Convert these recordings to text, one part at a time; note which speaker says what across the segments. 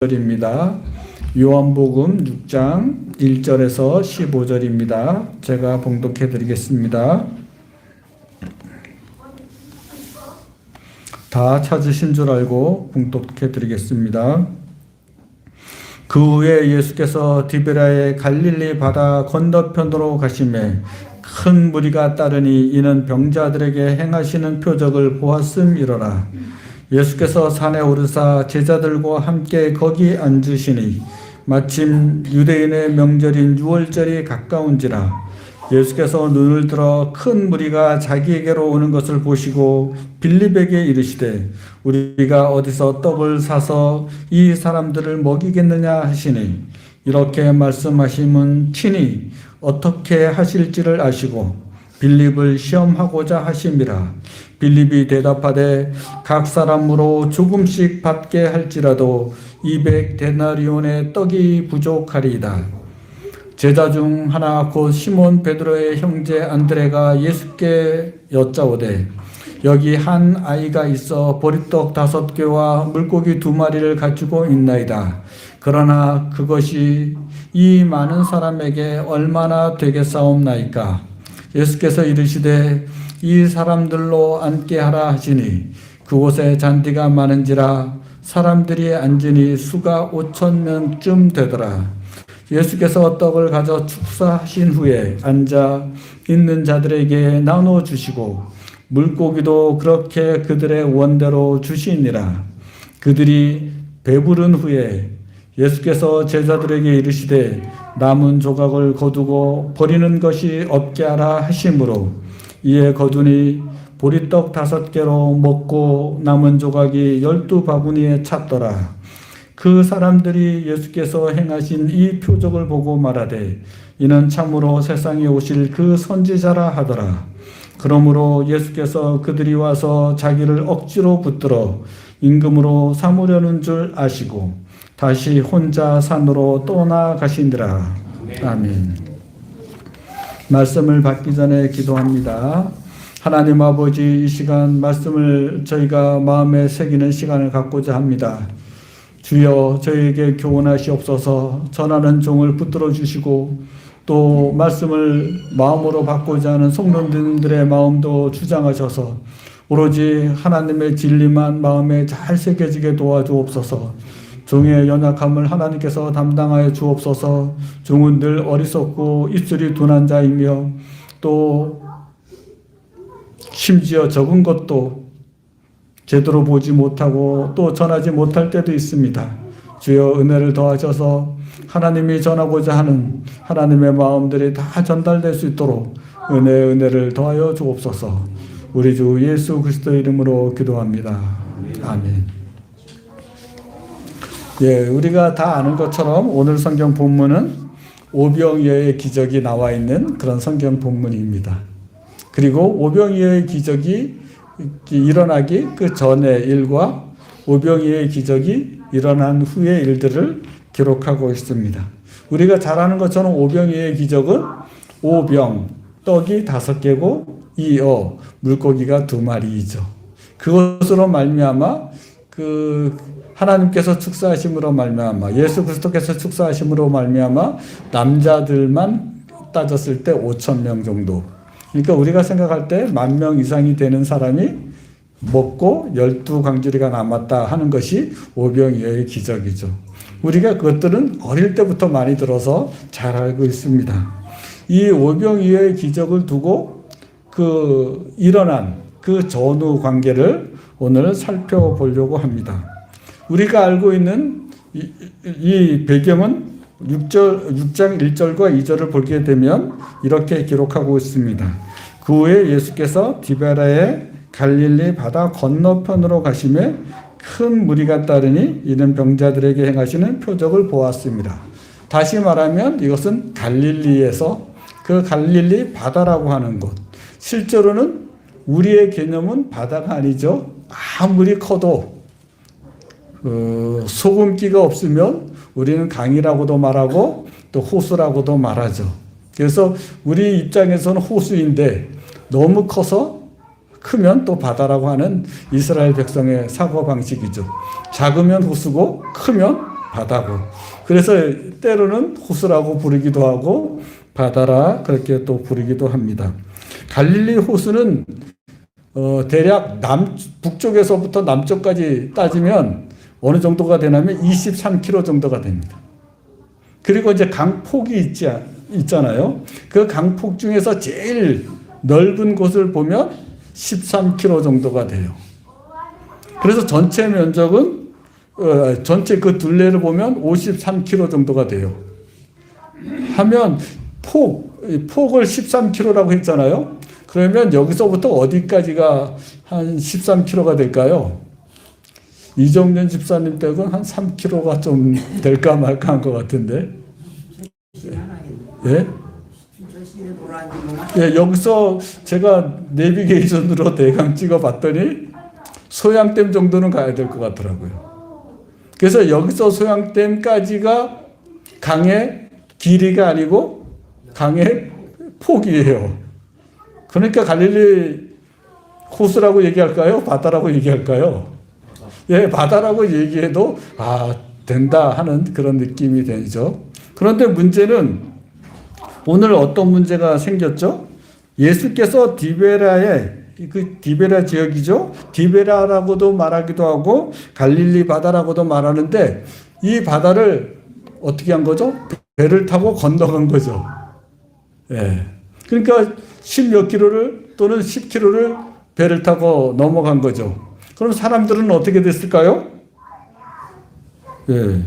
Speaker 1: 절입니다. 요한복음 6장 1절에서 15절입니다. 제가 봉독해 드리겠습니다. 다 찾으신 줄 알고 봉독해 드리겠습니다. 그 후에 예수께서 디베라의 갈릴리 바다 건너편으로 가시매 큰 무리가 따르니 이는 병자들에게 행하시는 표적을 보았음이로라. 예수께서 산에 오르사 제자들과 함께 거기 앉으시니 마침 유대인의 명절인 유월절이 가까운지라. 예수께서 눈을 들어 큰 무리가 자기에게로 오는 것을 보시고 빌립에게 이르시되 우리가 어디서 떡을 사서 이 사람들을 먹이겠느냐 하시니 이렇게 말씀하심은 친히 어떻게 하실지를 아시고 빌립을 시험하고자 하심이라. 빌립이 대답하되 각 사람으로 조금씩 받게 할지라도 200데나리온의 떡이 부족하리이다. 제자 중 하나 곧 시몬 베드로의 형제 안드레가 예수께 여짜오되 여기 한 아이가 있어 보리떡 5개와 물고기 2마리를 가지고 있나이다. 그러나 그것이 이 많은 사람에게 얼마나 되겠사옵나이까. 예수께서 이르시되 이 사람들로 앉게 하라 하시니 그곳에 잔디가 많은지라 사람들이 앉으니 수가 5,000명쯤 되더라. 예수께서 떡을 가져 축사하신 후에 앉아 있는 자들에게 나눠 주시고 물고기도 그렇게 그들의 원대로 주시니라. 그들이 배부른 후에 예수께서 제자들에게 이르시되 남은 조각을 거두고 버리는 것이 없게 하라 하심으로 이에 거두니 보리떡 5개로 먹고 남은 조각이 12바구니에 찼더라. 그 사람들이 예수께서 행하신 이 표적을 보고 말하되 이는 참으로 세상에 오실 그 선지자라 하더라. 그러므로 예수께서 그들이 와서 자기를 억지로 붙들어 임금으로 삼으려는 줄 아시고 다시 혼자 산으로 떠나가시니라. 아멘. 말씀을 받기 전에 기도합니다. 하나님 아버지, 이 시간 말씀을 저희가 마음에 새기는 시간을 갖고자 합니다. 주여 저희에게 교훈하시옵소서. 전하는 종을 붙들어 주시고 또 말씀을 마음으로 받고자 하는 성도님들의 마음도 주장하셔서 오로지 하나님의 진리만 마음에 잘 새겨지게 도와주옵소서. 종의 연약함을 하나님께서 담당하여 주옵소서. 종은 늘 어리석고 입술이 둔한 자이며 또 심지어 적은 것도 제대로 보지 못하고 또 전하지 못할 때도 있습니다. 주여 은혜를 더하셔서 하나님이 전하고자 하는 하나님의 마음들이 다 전달될 수 있도록 은혜를 더하여 주옵소서. 우리 주 예수 그리스도 이름으로 기도합니다. 아멘. 예, 우리가 다 아는 것처럼 오늘 성경 본문은 오병이어의 기적이 나와 있는 그런 성경 본문입니다. 그리고 오병이어의 기적이 일어나기 그 전의 일과 오병이어의 기적이 일어난 후의 일들을 기록하고 있습니다. 우리가 잘 아는 것처럼 오병이어의 기적은 오병, 떡이 5개고 이어, 물고기가 2마리이죠. 그것으로 말미암아 하나님께서 축사하심으로 말미암아 예수 그리스도께서 축사하심으로 말미암아 남자들만 따졌을 때 5,000명 정도. 그러니까 우리가 생각할 때 10,000명 이상이 되는 사람이 먹고 12광주리가 남았다 하는 것이 오병이어의 기적이죠. 우리가 그것들은 어릴 때부터 많이 들어서 잘 알고 있습니다. 이 오병이어의 기적을 두고 일어난 그 전후 관계를 오늘 살펴보려고 합니다. 우리가 알고 있는 이 배경은 6장 1절과 2절을 보게 되면 이렇게 기록하고 있습니다. 그 후에 예수께서 디베라의 갈릴리 바다 건너편으로 가시매 큰 무리가 따르니 이는 병자들에게 행하시는 표적을 보았습니다. 다시 말하면 이것은 갈릴리에서 그 갈릴리 바다라고 하는 곳. 실제로는 우리의 개념은 바다가 아니죠. 아무리 커도 소금기가 없으면 우리는 강이라고도 말하고 또 호수라고도 말하죠. 그래서 우리 입장에서는 호수인데 너무 커서 크면 또 바다라고 하는 이스라엘 백성의 사고방식이죠. 작으면 호수고 크면 바다고. 그래서 때로는 호수라고 부르기도 하고 바다라 그렇게 또 부르기도 합니다. 갈릴리 호수는 대략 북쪽에서부터 남쪽까지 따지면 어느 정도가 되냐면 23km 정도가 됩니다. 그리고 이제 강폭이 있잖아요. 그 강폭 중에서 제일 넓은 곳을 보면 13km 정도가 돼요. 그래서 전체 면적은 전체 그 둘레를 보면 53km 정도가 돼요. 하면 폭을 13km라고 했잖아요. 그러면 여기서부터 어디까지가 한 13km가 될까요? 이정년 집사님 댁은 한 3km가 좀 될까 말까 한 것 같은데. 예? 예, 여기서 제가 내비게이션으로 대강 찍어 봤더니 소양댐 정도는 가야 될 것 같더라고요. 그래서 여기서 소양댐까지가 강의 길이가 아니고 강의 폭이에요. 그러니까 갈릴리 호수라고 얘기할까요? 바다라고 얘기할까요? 예, 바다라고 얘기해도 된다 하는 그런 느낌이 되죠. 그런데 문제는 오늘 어떤 문제가 생겼죠? 예수께서 디베라 지역이죠. 디베라라고도 말하기도 하고 갈릴리 바다라고도 말하는데 이 바다를 어떻게 한 거죠? 배를 타고 건너간 거죠. 예. 그러니까 10몇 킬로를 또는 10킬로를 배를 타고 넘어간 거죠. 그럼 사람들은 어떻게 됐을까요? 예.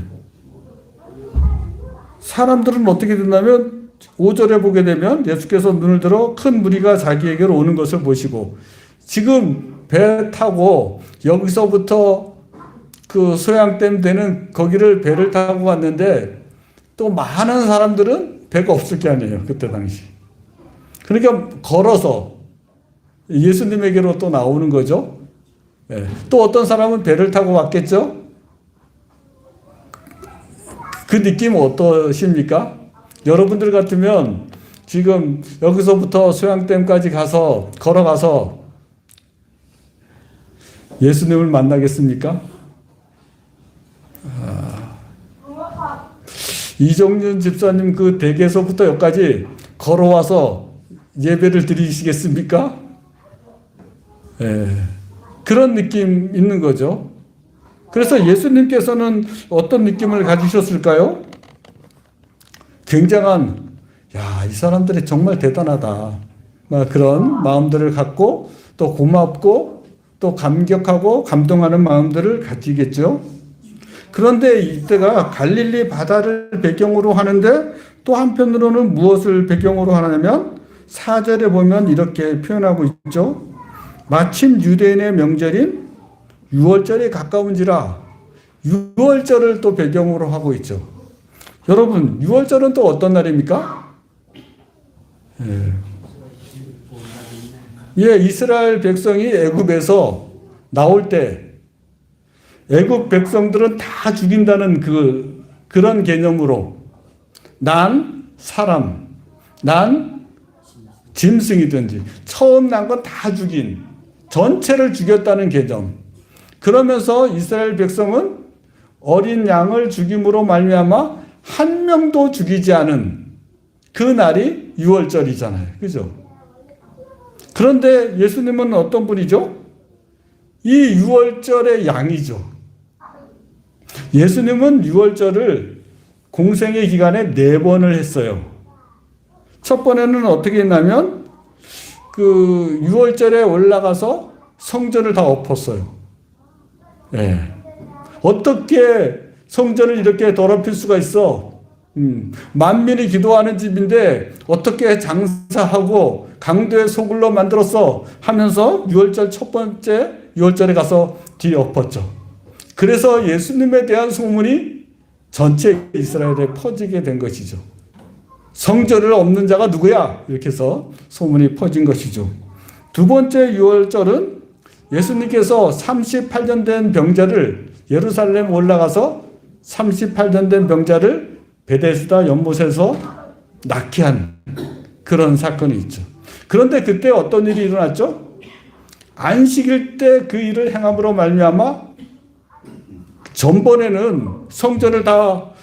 Speaker 1: 사람들은 어떻게 됐냐면 5절에 보게 되면 예수께서 눈을 들어 큰 무리가 자기에게로 오는 것을 보시고 지금 배 타고 여기서부터 그 소양댐 되는 거기를 배를 타고 갔는데 또 많은 사람들은 배가 없을 게 아니에요. 그때 당시. 그러니까 걸어서 예수님에게로 또 나오는 거죠. 예. 또 어떤 사람은 배를 타고 왔겠죠. 그 느낌 어떠십니까? 여러분들 같으면 지금 여기서부터 소양댐까지 걸어가서 예수님을 만나겠습니까? 이정윤 집사님 그 댁에서부터 여기까지 걸어와서 예배를 드리시겠습니까? 예. 그런 느낌 있는 거죠. 그래서 예수님께서는 어떤 느낌을 가지셨을까요? 굉장한, 이 사람들이 정말 대단하다. 그런 마음들을 갖고 또 고맙고 또 감격하고 감동하는 마음들을 가지겠죠. 그런데 이때가 갈릴리 바다를 배경으로 하는데 또 한편으로는 무엇을 배경으로 하냐면 4절에 보면 이렇게 표현하고 있죠. 마침 유대인의 명절인 유월절에 가까운지라 유월절을 또 배경으로 하고 있죠. 여러분, 유월절은 또 어떤 날입니까? 이스라엘 백성이 애굽에서 나올 때 애굽 백성들은 다 죽인다는 그런 개념으로 난 사람, 난 짐승이든지 처음 난 건 다 죽인 전체를 죽였다는 개념. 그러면서 이스라엘 백성은 어린 양을 죽임으로 말미암아 한 명도 죽이지 않은 그 날이 유월절이잖아요. 그죠? 그런데 예수님은 어떤 분이죠? 이 유월절의 양이죠. 예수님은 유월절을 공생의 기간에 4번을 했어요. 첫 번에는 어떻게 했냐면 그 유월절에 올라가서 성전을 다 엎었어요. 예. 어떻게 성전을 이렇게 더럽힐 수가 있어? 만민이 기도하는 집인데 어떻게 장사하고 강도의 소굴로 만들었어? 하면서 유월절 첫 번째 유월절에 가서 뒤엎었죠. 그래서 예수님에 대한 소문이 전체 이스라엘에 퍼지게 된 것이죠. 성전을 엎는 자가 누구야? 이렇게 해서 소문이 퍼진 것이죠. 두 번째 유월절은 예수님께서 38년 된 병자를 예루살렘 올라가서 38년 된 병자를 베데스다 연못에서 낫게 한 그런 사건이 있죠. 그런데 그때 어떤 일이 일어났죠? 안식일 때 그 일을 행함으로 말미암아 전번에는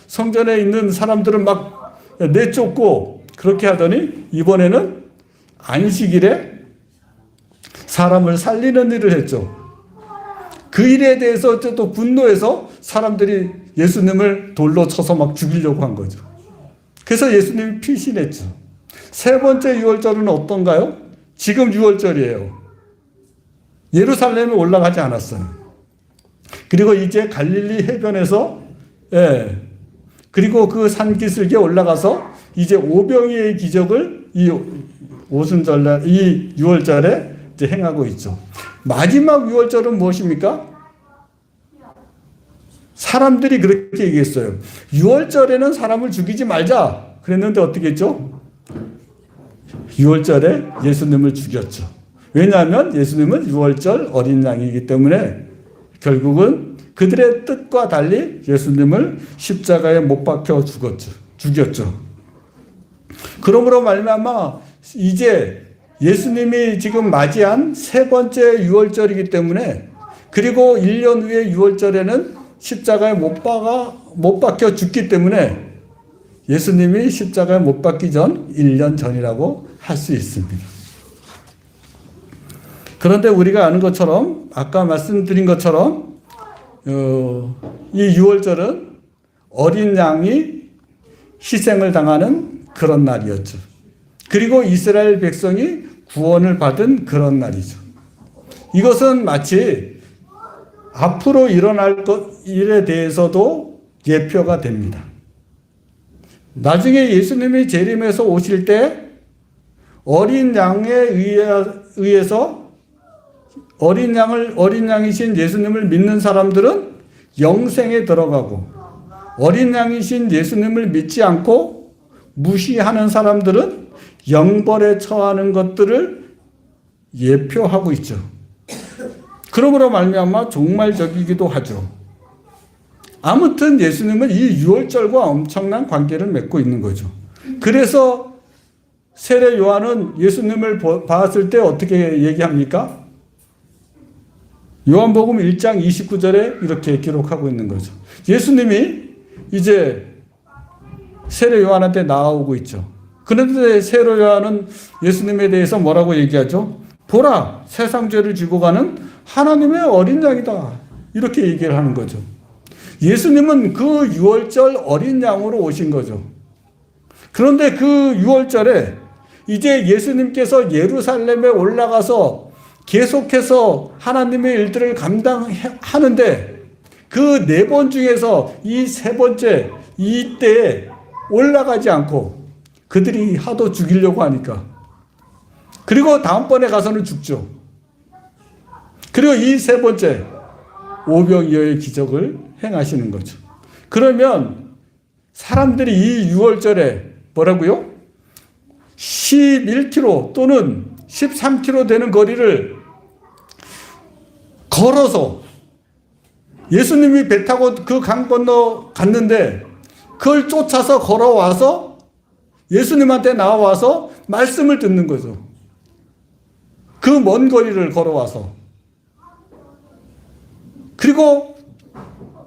Speaker 1: 성전에 있는 사람들은 막 내쫓고 그렇게 하더니 이번에는 안식일에 사람을 살리는 일을 했죠. 그 일에 대해서 또 분노해서 사람들이 예수님을 돌로 쳐서 막 죽이려고 한 거죠. 그래서 예수님이 피신했죠. 세 번째 유월절은 어떤가요? 지금 유월절이에요. 예루살렘에 올라가지 않았어요. 그리고 이제 갈릴리 해변에서 그리고 그 산기슭에 올라가서 이제 오병이의 기적을 이 오순절날 이 유월절에 이제 행하고 있죠. 마지막 유월절은 무엇입니까? 사람들이 그렇게 얘기했어요. 유월절에는 사람을 죽이지 말자. 그랬는데 어떻게 했죠? 유월절에 예수님을 죽였죠. 왜냐하면 예수님은 유월절 어린 양이기 때문에 결국은 그들의 뜻과 달리 예수님을 십자가에 못 박혀 죽였죠. 그러므로 말미암아 이제 예수님이 지금 맞이한 세 번째 유월절이기 때문에 그리고 1년 후에 유월절에는 십자가에 못 박혀 죽기 때문에 예수님이 십자가에 못 박기 전 1년 전이라고 할 수 있습니다. 그런데 우리가 아는 것처럼 아까 말씀드린 것처럼 이 유월절은 어린 양이 희생을 당하는 그런 날이었죠. 그리고 이스라엘 백성이 구원을 받은 그런 날이죠. 이것은 마치 앞으로 일어날 일에 대해서도 예표가 됩니다. 나중에 예수님이 재림해서 오실 때 어린 양에 의해서 어린 양이신 예수님을 믿는 사람들은 영생에 들어가고 어린 양이신 예수님을 믿지 않고 무시하는 사람들은 영벌에 처하는 것들을 예표하고 있죠. 그러므로 말미암아 종말적이기도 하죠. 아무튼 예수님은 이 유월절과 엄청난 관계를 맺고 있는 거죠. 그래서 세례 요한은 예수님을 봤을 때 어떻게 얘기합니까? 요한복음 1장 29절에 이렇게 기록하고 있는 거죠. 예수님이 이제 세례 요한한테 나오고 있죠. 그런데 세례 요한은 예수님에 대해서 뭐라고 얘기하죠? 보라, 세상 죄를 지고 가는 하나님의 어린 양이다. 이렇게 얘기를 하는 거죠. 예수님은 그 유월절 어린 양으로 오신 거죠. 그런데 그 유월절에 이제 예수님께서 예루살렘에 올라가서 계속해서 하나님의 일들을 감당하는데 그 4번 중에서 이 3번째 이때에 올라가지 않고 그들이 하도 죽이려고 하니까 그리고 다음번에 가서는 죽죠. 그리고 이 3번째 오병이어의 기적을 행하시는 거죠. 그러면 사람들이 이 유월절에 뭐라고요? 11km 또는 13km 되는 거리를 걸어서 예수님이 배 타고 그 강 건너 갔는데 그걸 쫓아서 걸어와서 예수님한테 나와서 말씀을 듣는 거죠. 그 먼 거리를 걸어와서. 그리고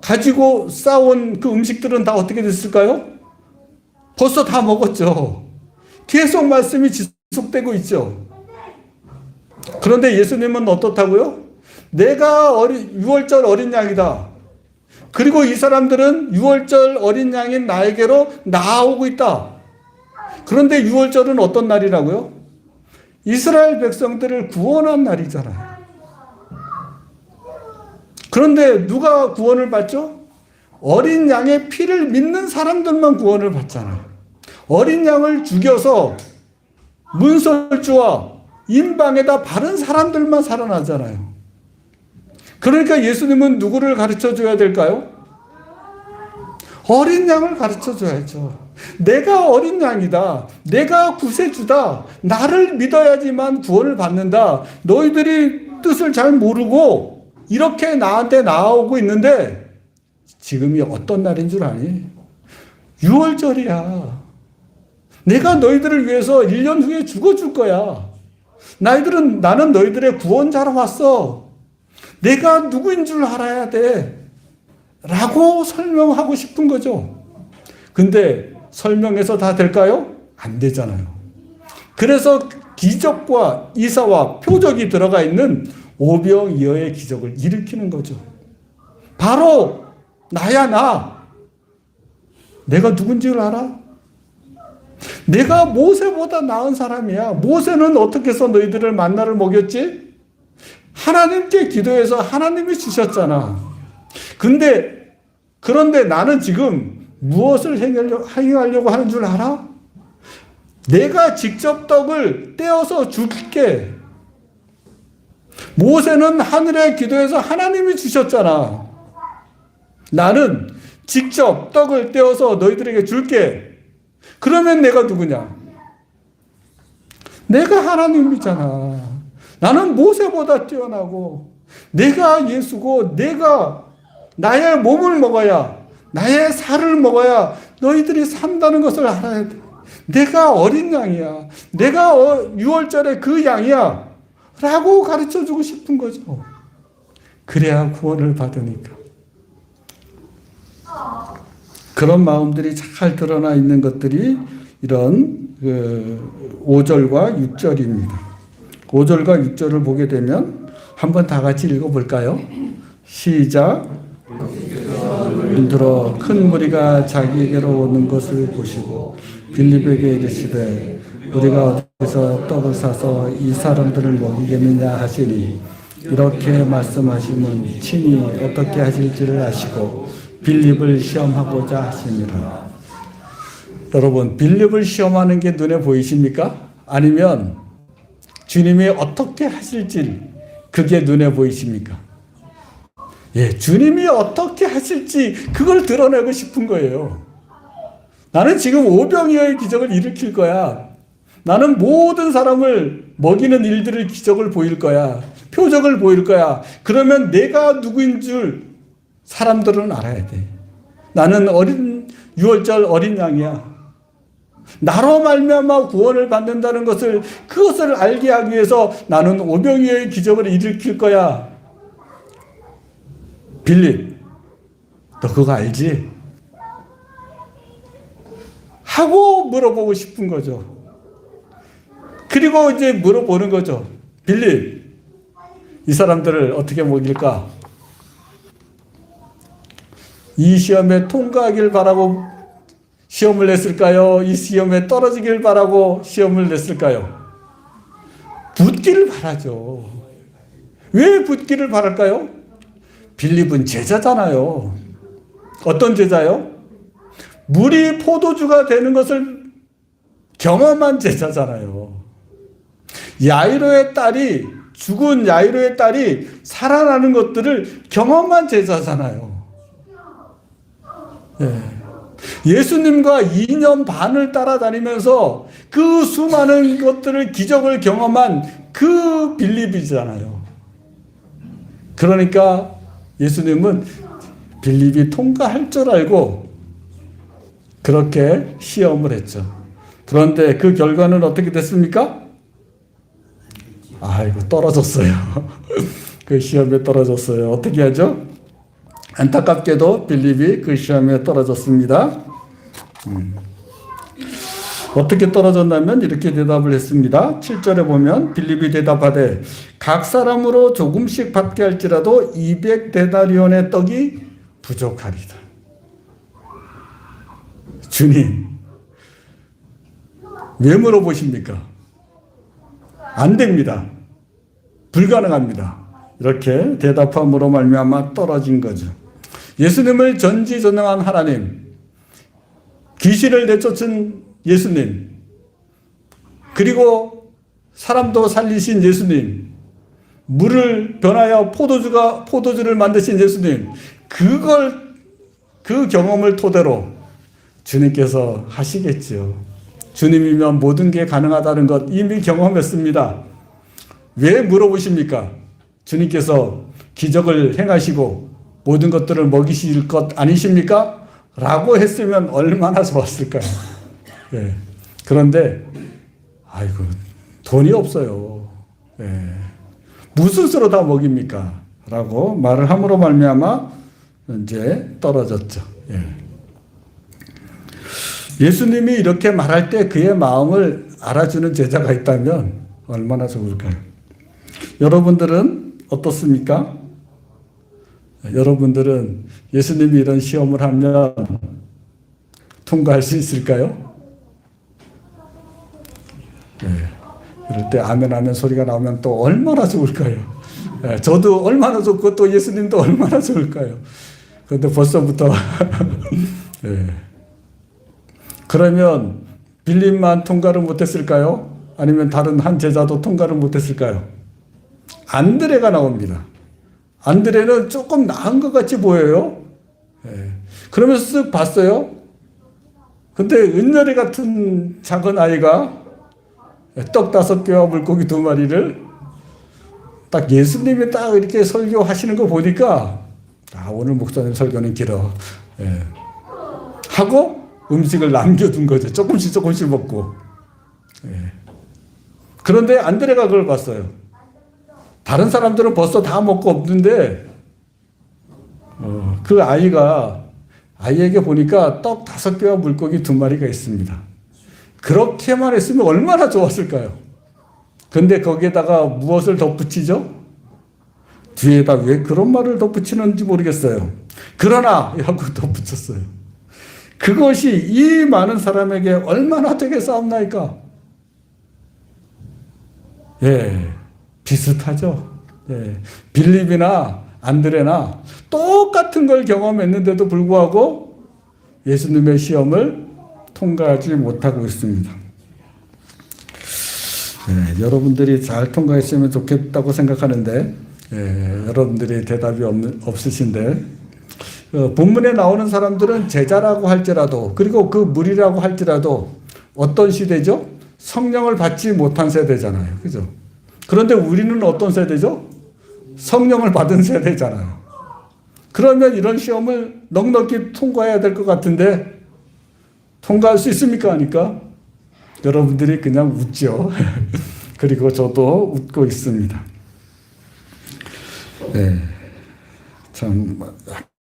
Speaker 1: 가지고 싸온 그 음식들은 다 어떻게 됐을까요? 벌써 다 먹었죠. 계속 말씀이 지속되고 있죠. 그런데 예수님은 어떻다고요? 내가 유월절 어린 양이다. 그리고 이 사람들은 유월절 어린 양인 나에게로 나아오고 있다. 그런데 유월절은 어떤 날이라고요? 이스라엘 백성들을 구원한 날이잖아요. 그런데 누가 구원을 받죠? 어린 양의 피를 믿는 사람들만 구원을 받잖아요. 어린 양을 죽여서 문설주와 임방에다 바른 사람들만 살아나잖아요. 그러니까 예수님은 누구를 가르쳐 줘야 될까요? 어린 양을 가르쳐 줘야죠. 내가 어린 양이다. 내가 구세주다. 나를 믿어야지만 구원을 받는다. 너희들이 뜻을 잘 모르고 이렇게 나한테 나오고 있는데 지금이 어떤 날인 줄 아니? 유월절이야. 내가 너희들을 위해서 1년 후에 죽어줄 거야. 나는 너희들의 구원자로 왔어. 내가 누구인 줄 알아야 돼. 라고 설명하고 싶은 거죠. 근데 설명해서 다 될까요? 안 되잖아요. 그래서 기적과 이사와 표적이 들어가 있는 오병이어의 기적을 일으키는 거죠. 바로 나야 나. 내가 누군지를 알아? 내가 모세보다 나은 사람이야. 모세는 어떻게 해서 너희들을 만나를 먹였지? 하나님께 기도해서 하나님이 주셨잖아. 그런데 나는 지금 무엇을 행하려고 하는 줄 알아? 내가 직접 떡을 떼어서 줄게. 모세는 하늘에 기도해서 하나님이 주셨잖아. 나는 직접 떡을 떼어서 너희들에게 줄게. 그러면 내가 누구냐? 내가 하나님이잖아. 나는 모세보다 뛰어나고 내가 예수고 내가 나의 몸을 먹어야 나의 살을 먹어야 너희들이 산다는 것을 알아야 돼. 내가 어린 양이야. 내가 6월절에 그 양이야. 라고 가르쳐주고 싶은 거죠. 그래야 구원을 받으니까. 그런 마음들이 잘 드러나 있는 것들이 이런 5절과 6절입니다. 5절과 6절을 보게 되면 한번 다 같이 읽어볼까요? 시작. 들어 큰 무리가 자기에게로 오는 것을 보시고 빌립에게 이르시되 우리가 어디서 떡을 사서 이 사람들을 먹이겠느냐 하시니 이렇게 말씀하시면 친히 어떻게 하실지를 아시고 빌립을 시험하고자 하십니다. 여러분, 빌립을 시험하는 게 눈에 보이십니까? 아니면 주님이 어떻게 하실지 그게 눈에 보이십니까? 예, 주님이 어떻게 하실지 그걸 드러내고 싶은 거예요. 나는 지금 오병이어의 기적을 일으킬 거야. 나는 모든 사람을 먹이는 일들을 기적을 보일 거야. 표적을 보일 거야. 그러면 내가 누구인 줄 사람들은 알아야 돼. 나는 6월절 어린 양이야. 나로 말미암아 구원을 받는다는 그것을 알게 하기 위해서 나는 오병이어의 기적을 일으킬 거야. 빌립, 너 그거 알지? 하고 물어보고 싶은 거죠. 그리고 이제 물어보는 거죠. 빌립, 이 사람들을 어떻게 먹일까? 이 시험에 통과하길 바라고 시험을 냈을까요? 이 시험에 떨어지길 바라고 시험을 냈을까요? 붙기를 바라죠. 왜 붙기를 바랄까요? 빌립은 제자잖아요. 어떤 제자요? 물이 포도주가 되는 것을 경험한 제자잖아요. 죽은 야이로의 딸이 살아나는 것들을 경험한 제자잖아요. 예. 예수님과 2년 반을 따라다니면서 그 수많은 것들을 기적을 경험한 그 빌립이잖아요. 그러니까 예수님은 빌립이 통과할 줄 알고 그렇게 시험을 했죠. 그런데 그 결과는 어떻게 됐습니까? 아이고, 떨어졌어요. 그 시험에 떨어졌어요. 어떻게 하죠? 안타깝게도 빌립이 그 시험에 떨어졌습니다. 어떻게 떨어졌냐면 이렇게 대답을 했습니다. 7절에 보면 빌립이 대답하되 각 사람으로 조금씩 받게 할지라도 200데나리온의 떡이 부족하리다. 주님, 왜 물어보십니까? 안 됩니다. 불가능합니다. 이렇게 대답함으로 말미암아 떨어진 거죠. 예수님을 전지전능한 하나님, 귀신을 내쫓은 예수님, 그리고 사람도 살리신 예수님, 물을 변하여 포도주를 만드신 예수님, 그 경험을 토대로 주님께서 하시겠죠. 주님이면 모든 게 가능하다는 것 이미 경험했습니다. 왜 물어보십니까? 주님께서 기적을 행하시고 모든 것들을 먹이실 것 아니십니까? 라고 했으면 얼마나 좋았을까요? 예. 그런데 아이고, 돈이 없어요. 예. 무슨 수로 다 먹입니까? 라고 말을 함으로 말미암아 이제 떨어졌죠. 예. 예수님이 이렇게 말할 때 그의 마음을 알아주는 제자가 있다면 얼마나 좋을까요? 여러분들은 어떻습니까? 여러분들은 예수님이 이런 시험을 하면 통과할 수 있을까요? 네. 이럴 때 아멘 하면 소리가 나오면 또 얼마나 좋을까요? 네. 저도 얼마나 좋고 또 예수님도 얼마나 좋을까요? 그런데 벌써부터 네. 그러면 빌립만 통과를 못했을까요? 아니면 다른 한 제자도 통과를 못했을까요? 안드레가 나옵니다. 안드레는 조금 나은 것 같이 보여요. 네. 그러면서 쓱 봤어요. 근데 은열이 같은 작은 아이가 떡 5개와 물고기 2마리를 딱 예수님이 딱 이렇게 설교하시는 거 보니까 오늘 목사님 설교는 길어. 네. 하고 음식을 남겨둔 거죠. 조금씩 먹고. 네. 그런데 안드레가 그걸 봤어요. 다른 사람들은 벌써 다 먹고 없는데 그 아이에게 보니까 떡 5개와 물고기 2마리가 있습니다. 그렇게만 했으면 얼마나 좋았을까요? 근데 거기에다가 무엇을 덧붙이죠? 뒤에다 왜 그런 말을 덧붙이는지 모르겠어요. 그러나 하고 덧붙였어요. 그것이 이 많은 사람에게 얼마나 되겠사옵나이까? 예, 비슷하죠. 예, 빌립이나 안드레나 똑같은 걸 경험했는데도 불구하고 예수님의 시험을 통과하지 못하고 있습니다. 예, 여러분들이 잘 통과했으면 좋겠다고 생각하는데 여러분들이 대답이 없으신데 본문에 나오는 사람들은 제자라고 할지라도 그리고 그 무리라고 할지라도 어떤 시대죠? 성령을 받지 못한 세대잖아요. 그죠? 그런데 우리는 어떤 세대죠? 성령을 받은 세대잖아요. 그러면 이런 시험을 넉넉히 통과해야 될 것 같은데 통과할 수 있습니까? 하니까 여러분들이 그냥 웃죠. 그리고 저도 웃고 있습니다. 네, 참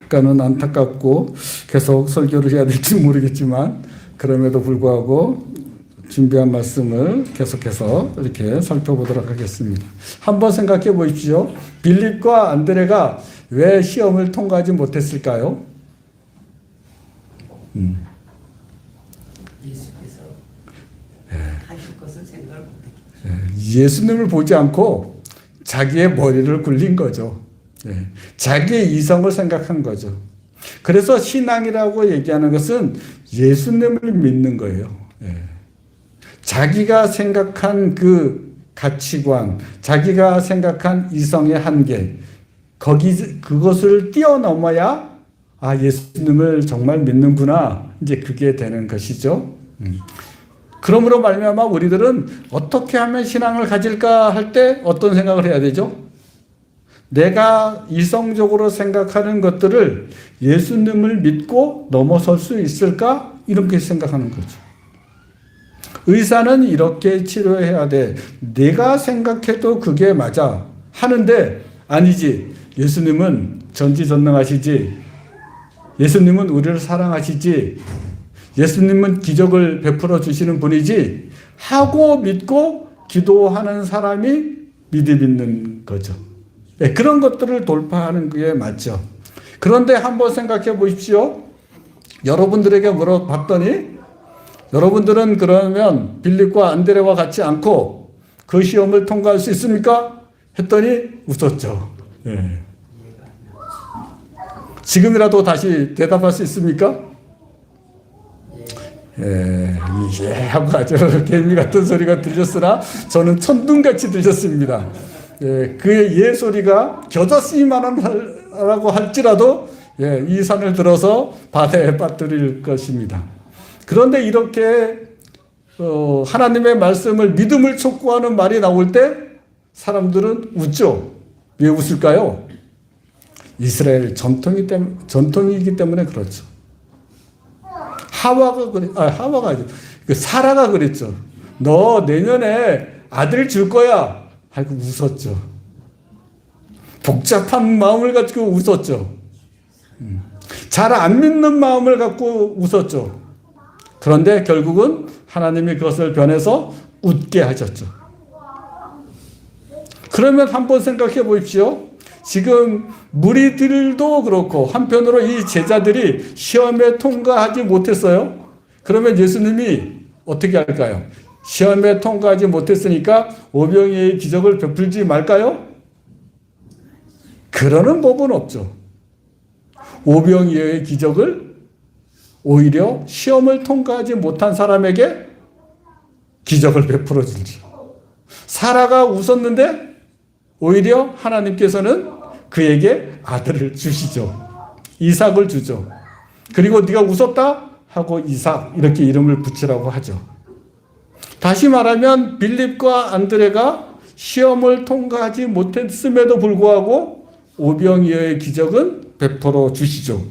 Speaker 1: 약간은 안타깝고 계속 설교를 해야 될지 모르겠지만 그럼에도 불구하고 준비한 말씀을 계속해서 이렇게 살펴보도록 하겠습니다. 한번 생각해 보십시오. 빌립과 안드레가 왜 시험을 통과하지 못했을까요?
Speaker 2: 예수께서 하실 것을 생각을 못했겠죠.
Speaker 1: 예수님을 보지 않고 자기의 머리를 굴린 거죠. 자기의 이성을 생각한 거죠. 그래서 신앙이라고 얘기하는 것은 예수님을 믿는 거예요. 자기가 생각한 그 가치관, 자기가 생각한 이성의 한계, 그것을 뛰어넘어야 예수님을 정말 믿는구나. 이제 그게 되는 것이죠. 그러므로 말미암아 우리들은 어떻게 하면 신앙을 가질까 할 때 어떤 생각을 해야 되죠? 내가 이성적으로 생각하는 것들을 예수님을 믿고 넘어설 수 있을까? 이렇게 생각하는 거죠. 의사는 이렇게 치료해야 돼. 내가 생각해도 그게 맞아. 하는데 아니지. 예수님은 전지전능하시지. 예수님은 우리를 사랑하시지. 예수님은 기적을 베풀어 주시는 분이지. 하고 믿고 기도하는 사람이 믿음 있는 거죠. 네, 그런 것들을 돌파하는 게 맞죠. 그런데 한번 생각해 보십시오. 여러분들에게 물어봤더니 여러분들은 그러면 빌립과 안드레와 같지 않고 그 시험을 통과할 수 있습니까? 했더니 웃었죠. 네. 지금이라도 다시 대답할 수 있습니까? 하고 아주 개미 같은 소리가 들렸으나 저는 천둥같이 들렸습니다. 그의 소리가 겨자씨만하라고 할지라도 이 산을 들어서 바다에 빠뜨릴 것입니다. 그런데 이렇게 하나님의 말씀을 믿음을 촉구하는 말이 나올 때 사람들은 웃죠. 왜 웃을까요? 이스라엘 전통이기 때문에 그렇죠. 하와가 아니죠. 사라가 그랬죠. 너 내년에 아들 줄 거야. 하고 웃었죠. 복잡한 마음을 가지고 웃었죠. 잘 안 믿는 마음을 갖고 웃었죠. 그런데 결국은 하나님이 그것을 변해서 웃게 하셨죠. 그러면 한번 생각해 보십시오. 지금 무리들도 그렇고 한편으로 이 제자들이 시험에 통과하지 못했어요. 그러면 예수님이 어떻게 할까요? 시험에 통과하지 못했으니까 오병이어의 기적을 베풀지 말까요? 그러는 법은 없죠. 오병이어의 기적을 오히려 시험을 통과하지 못한 사람에게 기적을 베풀어 주죠. 사라가 웃었는데 오히려 하나님께서는 그에게 아들을 주시죠. 이삭을 주죠. 그리고 네가 웃었다 하고 이삭 이렇게 이름을 붙이라고 하죠. 다시 말하면 빌립과 안드레가 시험을 통과하지 못했음에도 불구하고 오병이어의 기적은 베풀어 주시죠.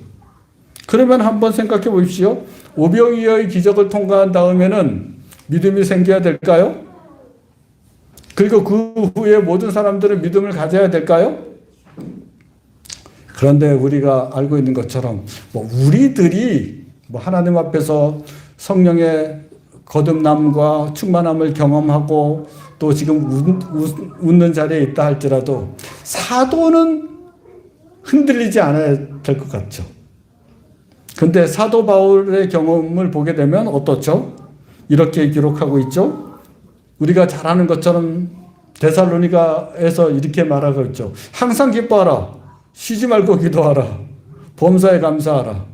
Speaker 1: 그러면 한번 생각해 보십시오. 오병이어의 기적을 통과한 다음에는 믿음이 생겨야 될까요? 그리고 그 후에 모든 사람들은 믿음을 가져야 될까요? 그런데 우리가 알고 있는 것처럼 우리들이 하나님 앞에서 성령의 거듭남과 충만함을 경험하고 또 지금 웃는 자리에 있다 할지라도 사도는 흔들리지 않아야 될 것 같죠. 근데 사도 바울의 경험을 보게 되면 어떻죠? 이렇게 기록하고 있죠. 우리가 잘 아는 것처럼 데살로니가에서 이렇게 말하고 있죠. 항상 기뻐하라. 쉬지 말고 기도하라. 범사에 감사하라.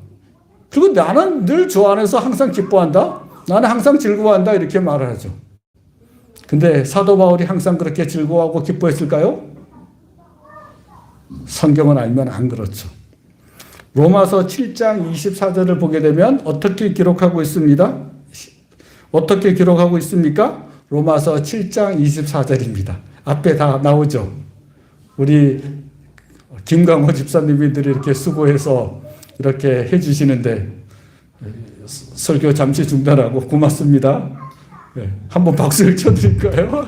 Speaker 1: 그리고 나는 늘 주 안에서 항상 기뻐한다. 나는 항상 즐거워한다. 이렇게 말을 하죠. 근데 사도 바울이 항상 그렇게 즐거워하고 기뻐했을까요? 성경을 알면 안 그렇죠. 로마서 7장 24절을 보게 되면 어떻게 기록하고 있습니다. 어떻게 기록하고 있습니까? 로마서 7장 24절입니다. 앞에 다 나오죠. 우리 김강호 집사님들이 이렇게 수고해서 이렇게 해주시는데 설교 잠시 중단하고 고맙습니다. 네, 한번 박수를 쳐드릴까요?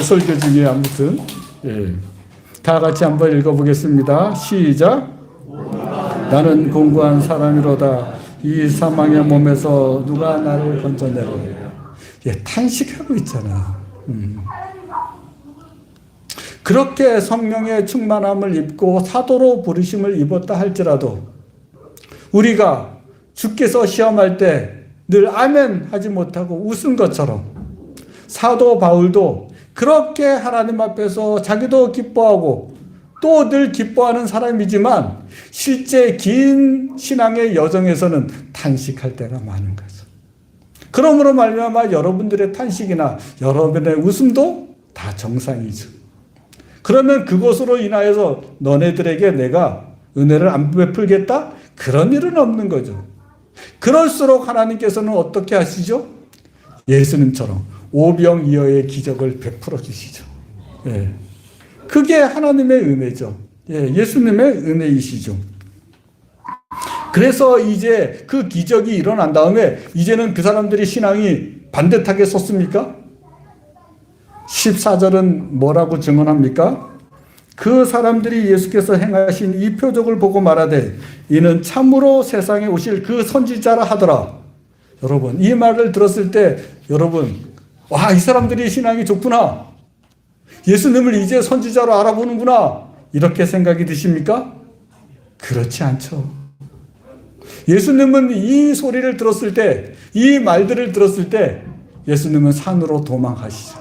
Speaker 1: 설교 중에 아무튼 다 같이 한번 읽어보겠습니다. 시작. 나는 공고한 사람이로다. 이 사망의 몸에서 누가 나를 건져내리랴. 탄식하고 있잖아. 그렇게 성령의 충만함을 입고 사도로 부르심을 입었다 할지라도 우리가 주께서 시험할 때 늘 아멘 하지 못하고 웃은 것처럼 사도 바울도 그렇게 하나님 앞에서 자기도 기뻐하고 또 늘 기뻐하는 사람이지만 실제 긴 신앙의 여정에서는 탄식할 때가 많은 거죠. 그러므로 말미암아 여러분들의 탄식이나 여러분의 웃음도 다 정상이죠. 그러면 그것으로 인하여서 너네들에게 내가 은혜를 안 베풀겠다? 그런 일은 없는 거죠. 그럴수록 하나님께서는 어떻게 하시죠? 예수님처럼 오병이어의 기적을 베풀어 주시죠. 예. 그게 하나님의 은혜죠. 예. 예수님의 은혜이시죠. 그래서 이제 그 기적이 일어난 다음에 이제는 그 사람들이 신앙이 반듯하게 섰습니까? 14절은 뭐라고 증언합니까? 그 사람들이 예수께서 행하신 이 표적을 보고 말하되 이는 참으로 세상에 오실 그 선지자라 하더라. 여러분 이 말을 들었을 때 여러분 와, 이 사람들이 신앙이 좋구나. 예수님을 이제 선지자로 알아보는구나. 이렇게 생각이 드십니까? 그렇지 않죠. 예수님은 이 소리를 들었을 때, 이 말들을 들었을 때 예수님은 산으로 도망하시죠.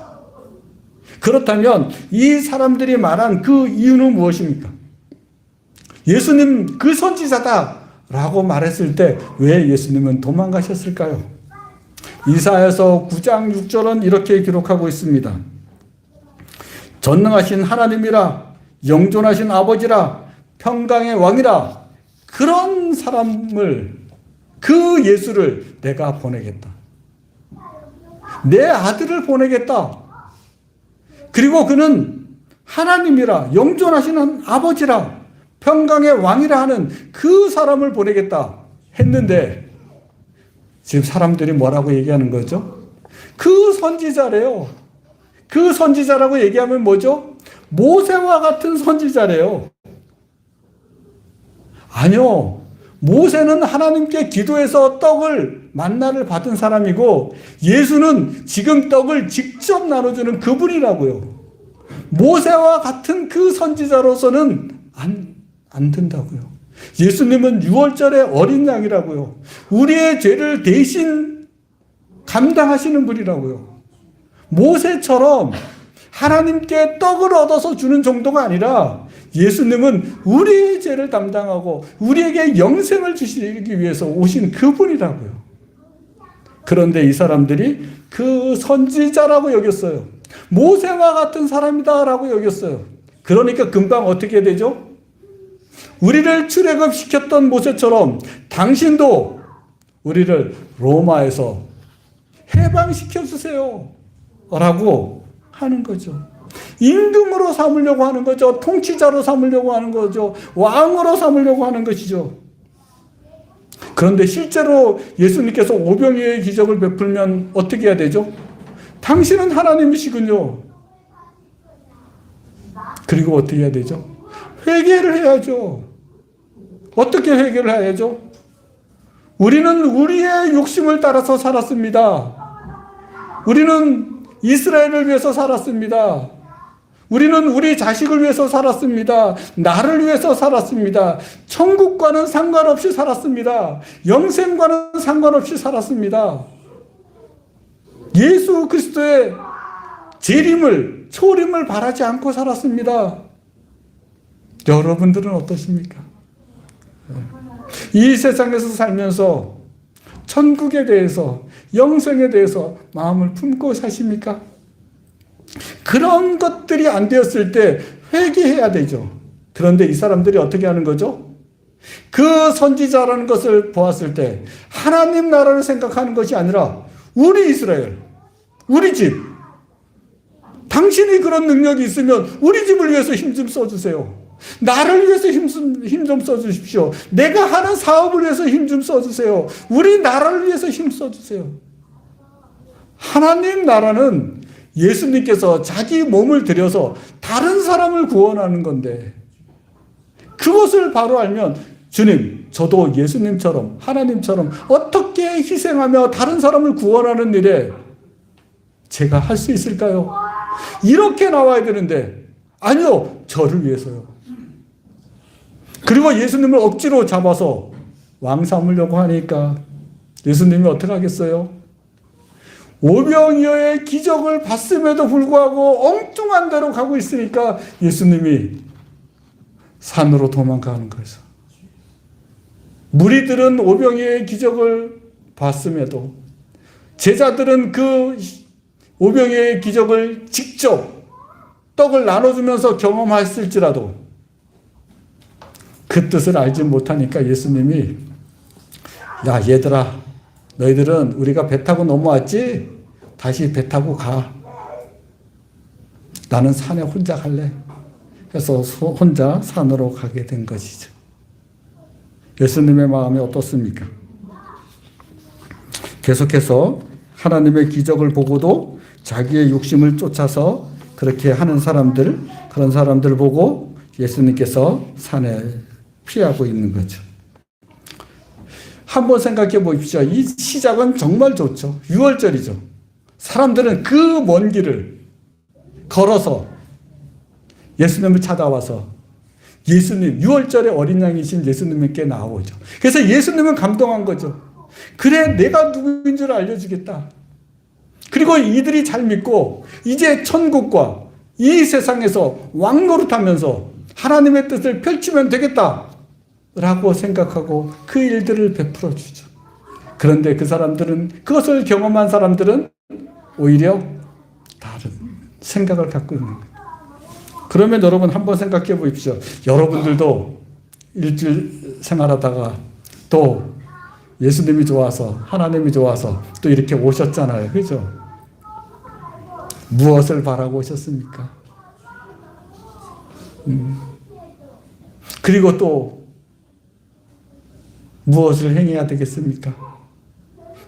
Speaker 1: 그렇다면 이 사람들이 말한 그 이유는 무엇입니까? 예수님 그 선지자다라고 말했을 때 왜 예수님은 도망가셨을까요? 이사야서 9장 6절은 이렇게 기록하고 있습니다. 전능하신 하나님이라 영존하신 아버지라 평강의 왕이라 그런 사람을 그 예수를 내가 보내겠다. 내 아들을 보내겠다. 그리고 그는 하나님이라 영존하시는 아버지라 평강의 왕이라 하는 그 사람을 보내겠다 했는데 지금 사람들이 뭐라고 얘기하는 거죠? 그 선지자래요. 그 선지자라고 얘기하면 뭐죠? 모세와 같은 선지자래요. 아니요. 모세는 하나님께 기도해서 떡을 만나를 받은 사람이고 예수는 지금 떡을 직접 나눠주는 그분이라고요. 모세와 같은 그 선지자로서는 안 된다고요. 예수님은 유월절의 어린 양이라고요. 우리의 죄를 대신 감당하시는 분이라고요. 모세처럼 하나님께 떡을 얻어서 주는 정도가 아니라 예수님은 우리의 죄를 담당하고 우리에게 영생을 주시기 위해서 오신 그분이라고요. 그런데 이 사람들이 그 선지자라고 여겼어요. 모세와 같은 사람이다라고 여겼어요. 그러니까 금방 어떻게 되죠? 우리를 출애굽시켰던 모세처럼 당신도 우리를 로마에서 해방시켜 주세요 라고 하는 거죠. 임금으로 삼으려고 하는 거죠. 통치자로 삼으려고 하는 거죠. 왕으로 삼으려고 하는 것이죠. 그런데 실제로 예수님께서 오병이어의 기적을 베풀면 어떻게 해야 되죠? 당신은 하나님이시군요. 그리고 어떻게 해야 되죠? 회개를 해야죠. 어떻게 회개를 해야죠? 우리는 우리의 욕심을 따라서 살았습니다. 우리는 이스라엘을 위해서 살았습니다. 우리는 우리 자식을 위해서 살았습니다. 나를 위해서 살았습니다. 천국과는 상관없이 살았습니다. 영생과는 상관없이 살았습니다. 예수 그리스도의 재림을, 초림을 바라지 않고 살았습니다. 여러분들은 어떠십니까? 이 세상에서 살면서 천국에 대해서, 영생에 대해서 마음을 품고 사십니까? 그런 것들이 안 되었을 때 회개해야 되죠. 그런데 이 사람들이 어떻게 하는 거죠? 그 선지자라는 것을 보았을 때 하나님 나라를 생각하는 것이 아니라 우리 이스라엘, 우리 집, 당신이 그런 능력이 있으면 우리 집을 위해서 힘 좀 써주세요. 나를 위해서 힘 좀 써주십시오. 내가 하는 사업을 위해서 힘 좀 써주세요. 우리 나라를 위해서 힘 써주세요. 하나님 나라는 예수님께서 자기 몸을 들여서 다른 사람을 구원하는 건데 그것을 바로 알면 주님, 저도 예수님처럼 하나님처럼 어떻게 희생하며 다른 사람을 구원하는 일에 제가 할 수 있을까요? 이렇게 나와야 되는데 아니요, 저를 위해서요. 그리고 예수님을 억지로 잡아서 왕 삼으려고 하니까 예수님이 어떻게 하겠어요? 오병이어의 기적을 봤음에도 불구하고 엉뚱한 데로 가고 있으니까 예수님이 산으로 도망가는 거죠. 무리들은 오병이어의 기적을 봤음에도 제자들은 그 오병이어의 기적을 직접 떡을 나눠주면서 경험했을지라도 그 뜻을 알지 못하니까 예수님이 야 얘들아, 너희들은 우리가 배 타고 넘어왔지? 다시 배 타고 가. 나는 산에 혼자 갈래. 그래서 혼자 산으로 가게 된 것이죠. 예수님의 마음이 어떻습니까? 계속해서 하나님의 기적을 보고도 자기의 욕심을 쫓아서 그렇게 하는 사람들, 그런 사람들 보고 예수님께서 산에 피하고 있는 거죠. 한번 생각해 보십시오. 이 시작은 정말 좋죠. 6월절이죠. 사람들은 그 먼 길을 걸어서 예수님을 찾아와서 예수님, 6월절에 어린 양이신 예수님께 나오죠. 그래서 예수님은 감동한 거죠. 그래, 내가 누구인 줄 알려주겠다. 그리고 이들이 잘 믿고 이제 천국과 이 세상에서 왕 노릇하면서 하나님의 뜻을 펼치면 되겠다 라고 생각하고 그 일들을 베풀어 주죠. 그런데 그 사람들은, 그것을 경험한 사람들은 오히려 다른 생각을 갖고 있는 거예요. 그러면 여러분 한번 생각해 보십시오. 여러분들도 일주일 생활하다가 또 예수님이 좋아서, 하나님이 좋아서 또 이렇게 오셨잖아요. 그죠? 무엇을 바라고 오셨습니까? 그리고 또 무엇을 행해야 되겠습니까?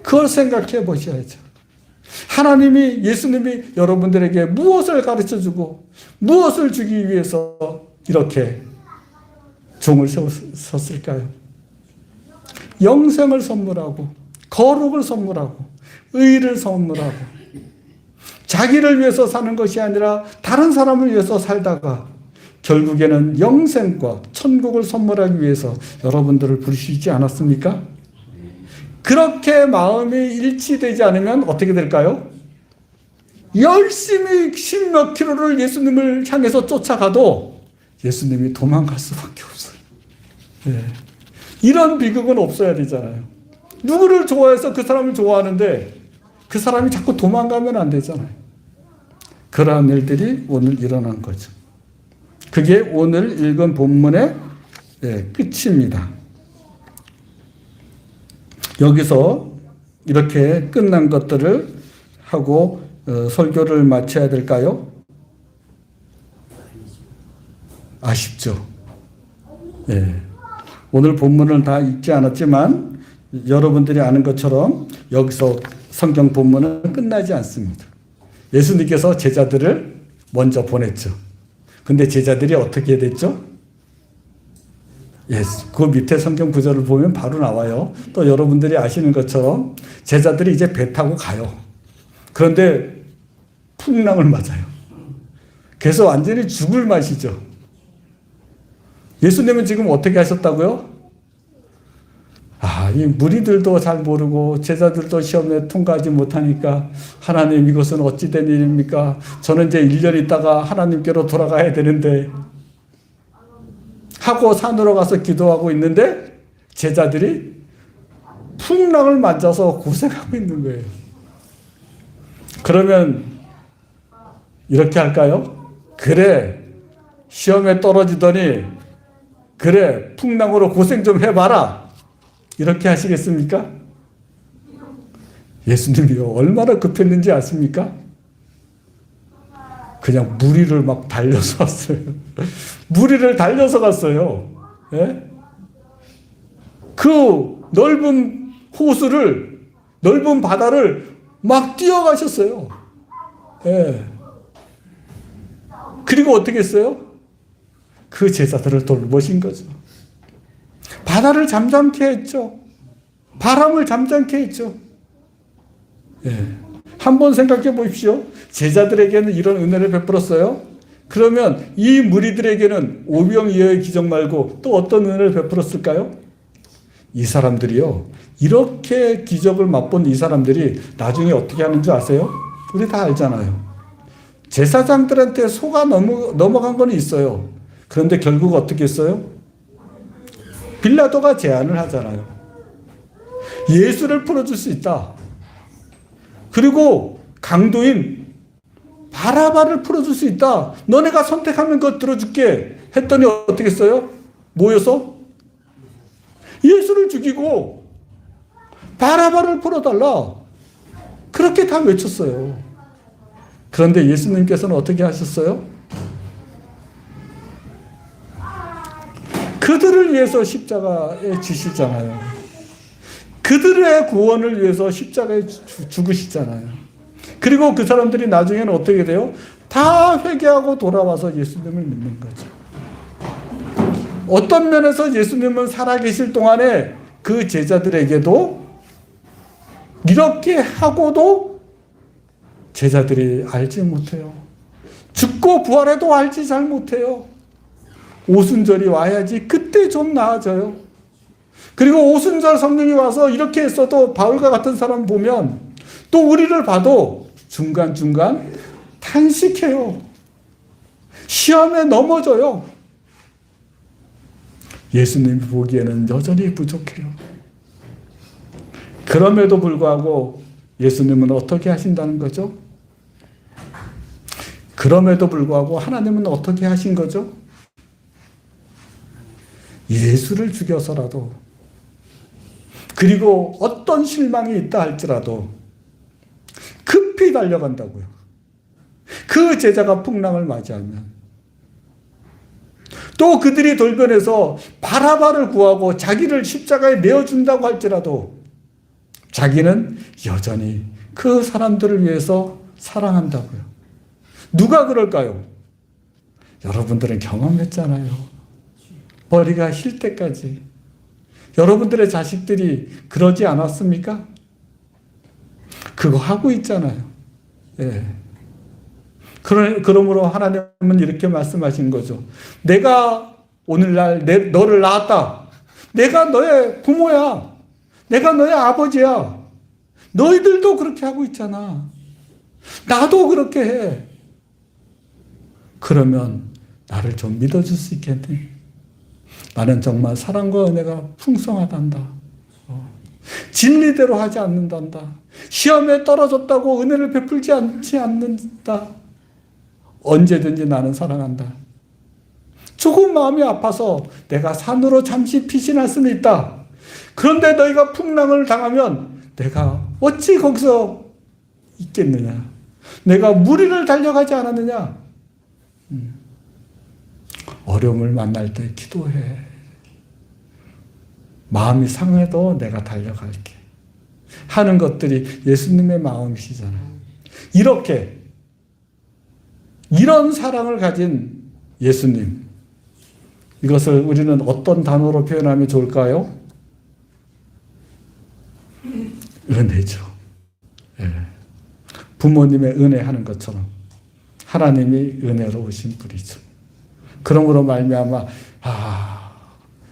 Speaker 1: 그걸 생각해 보셔야죠. 하나님이, 예수님이 여러분들에게 무엇을 가르쳐 주고 무엇을 주기 위해서 이렇게 종을 세웠을까요? 영생을 선물하고 거룩을 선물하고 의를 선물하고 자기를 위해서 사는 것이 아니라 다른 사람을 위해서 살다가 결국에는 영생과 천국을 선물하기 위해서 여러분들을 부르시지 않았습니까? 그렇게 마음이 일치되지 않으면 어떻게 될까요? 열심히 십몇 킬로를 예수님을 향해서 쫓아가도 예수님이 도망갈 수밖에 없어요. 네. 이런 비극은 없어야 되잖아요. 누구를 좋아해서 그 사람을 좋아하는데 그 사람이 자꾸 도망가면 안 되잖아요. 그러한 일들이 오늘 일어난 거죠. 그게 오늘 읽은 본문의 끝입니다. 여기서 이렇게 끝난 것들을 하고 설교를 마쳐야 될까요? 아쉽죠. 예. 오늘 본문을 다 읽지 않았지만 여러분들이 아는 것처럼 여기서 성경 본문은 끝나지 않습니다. 예수님께서 제자들을 먼저 보냈죠. 근데 제자들이 어떻게 됐죠? 그 밑에 성경 구절을 보면 바로 나와요. 또 여러분들이 아시는 것처럼 제자들이 이제 배 타고 가요. 그런데 풍랑을 맞아요. 그래서 완전히 죽을 맛이죠. 예수님은 지금 어떻게 하셨다고요? 이 무리들도 잘 모르고 제자들도 시험에 통과하지 못하니까 하나님 이것은 어찌 된 일입니까? 저는 이제 1년 있다가 하나님께로 돌아가야 되는데 하고 산으로 가서 기도하고 있는데 제자들이 풍랑을 맞아서 고생하고 있는 거예요. 그러면 이렇게 할까요? 그래, 시험에 떨어지더니 그래, 풍랑으로 고생 좀 해봐라. 이렇게 하시겠습니까? 예수님이 얼마나 급했는지 아십니까? 그냥 무리를 막 달려서 왔어요. 무리를 달려서 갔어요. 예? 그 넓은 호수를, 넓은 바다를 막 뛰어가셨어요. 예. 그리고 어떻게 했어요? 그 제자들을 돌보신 거죠. 바다를 잠잠케 했죠. 바람을 잠잠케 했죠. 예. 한번 생각해 보십시오. 제자들에게는 이런 은혜를 베풀었어요. 그러면 이 무리들에게는 오병이어의 기적 말고 또 어떤 은혜를 베풀었을까요? 이 사람들이요. 이렇게 기적을 맛본 이 사람들이 나중에 어떻게 하는 줄 아세요? 우리 다 알잖아요. 제사장들한테 속아 넘어간 건 있어요. 그런데 결국 어떻게 했어요? 빌라도가 제안을 하잖아요. 예수를 풀어줄 수 있다. 그리고 강도인 바라바를 풀어줄 수 있다. 너네가 선택하면 그거 들어줄게. 했더니 어떻게 했어요? 모여서 예수를 죽이고 바라바를 풀어달라. 그렇게 다 외쳤어요. 그런데 예수님께서는 어떻게 하셨어요? 그들을 위해서 십자가에 지시잖아요. 그들의 구원을 위해서 십자가에 죽으시잖아요. 그리고 그 사람들이 나중에는 어떻게 돼요? 다 회개하고 돌아와서 예수님을 믿는 거죠. 어떤 면에서 예수님은 살아계실 동안에 그 제자들에게도 이렇게 하고도 제자들이 알지 못해요. 죽고 부활해도 알지 잘 못해요. 오순절이 와야지 그때 좀 나아져요. 그리고 오순절 성령이 와서 이렇게 했어도 바울과 같은 사람 보면 또 우리를 봐도 중간중간 탄식해요. 시험에 넘어져요. 예수님이 보기에는 여전히 부족해요. 그럼에도 불구하고 예수님은 어떻게 하신다는 거죠? 그럼에도 불구하고 하나님은 어떻게 하신 거죠? 예수를 죽여서라도 그리고 어떤 실망이 있다 할지라도 급히 달려간다고요. 그 제자가 풍랑을 맞이하면 또 그들이 돌변해서 바라바를 구하고 자기를 십자가에 내어준다고 할지라도 자기는 여전히 그 사람들을 위해서 사랑한다고요. 누가 그럴까요? 여러분들은 경험했잖아요. 머리가 힐 때까지. 여러분들의 자식들이 그러지 않았습니까? 그거 하고 있잖아요. 예. 그러므로 하나님은 이렇게 말씀하신 거죠. 내가 오늘날 너를 낳았다. 내가 너의 부모야. 내가 너의 아버지야. 너희들도 그렇게 하고 있잖아. 나도 그렇게 해. 그러면 나를 좀 믿어줄 수 있겠니? 나는 정말 사랑과 은혜가 풍성하단다. 진리대로 하지 않는단다. 시험에 떨어졌다고 은혜를 베풀지 않는다. 언제든지 나는 사랑한다. 조금 마음이 아파서 내가 산으로 잠시 피신할 수는 있다. 그런데 너희가 풍랑을 당하면 내가 어찌 거기서 있겠느냐. 내가 무리를 달려가지 않았느냐. 어려움을 만날 때 기도해. 마음이 상해도 내가 달려갈게. 하는 것들이 예수님의 마음이시잖아요. 이런 사랑을 가진 예수님. 이것을 우리는 어떤 단어로 표현하면 좋을까요? 은혜죠. 예. 부모님의 은혜하는 것처럼 하나님이 은혜로우신 분이죠. 그러므로 말미암아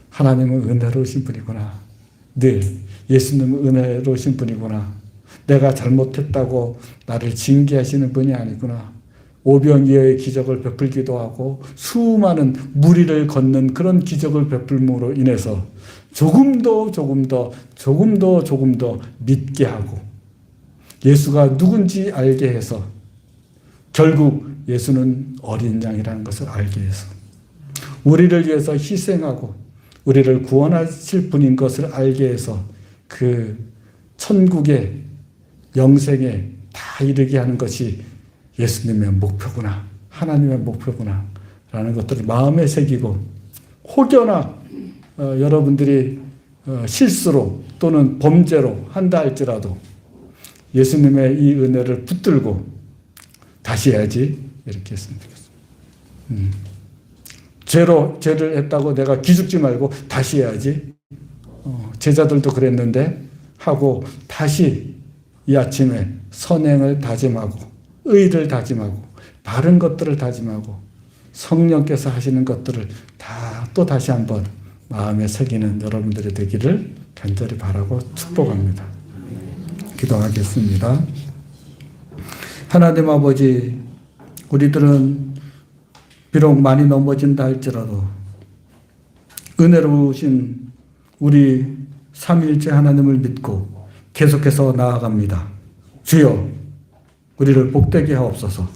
Speaker 1: 하나님은 은혜로우신 분이구나. 늘 예수님은 은혜로우신 분이구나. 내가 잘못했다고 나를 징계하시는 분이 아니구나. 오병이어의 기적을 베풀기도 하고 수많은 무리를 걷는 그런 기적을 베풀므로 인해서 조금 더 믿게 하고 예수가 누군지 알게 해서 결국 예수는 어린 양이라는 것을 알게 해서 우리를 위해서 희생하고 우리를 구원하실 분인 것을 알게 해서 그 천국의 영생에 다 이르게 하는 것이 예수님의 목표구나. 하나님의 목표구나. 라는 것들을 마음에 새기고 혹여나 여러분들이 실수로 또는 범죄로 한다 할지라도 예수님의 이 은혜를 붙들고 다시 해야지 이렇게 했으면 좋겠습니다. 죄를 했다고 내가 기죽지 말고 다시 해야지. 제자들도 그랬는데 하고 다시 이 아침에 선행을 다짐하고 의를 다짐하고 바른 것들을 다짐하고 성령께서 하시는 것들을 또 다시 한번 마음에 새기는 여러분들이 되기를 간절히 바라고 축복합니다. 기도하겠습니다. 하나님 아버지, 우리들은 비록 많이 넘어진다 할지라도 은혜로우신 우리 삼위일체 하나님을 믿고 계속해서 나아갑니다. 주여, 우리를 복되게 하옵소서.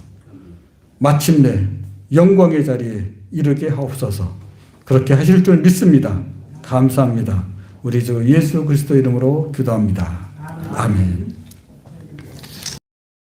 Speaker 1: 마침내 영광의 자리에 이르게 하옵소서. 그렇게 하실 줄 믿습니다. 감사합니다. 우리 주 예수 그리스도 이름으로 기도합니다. 아멘.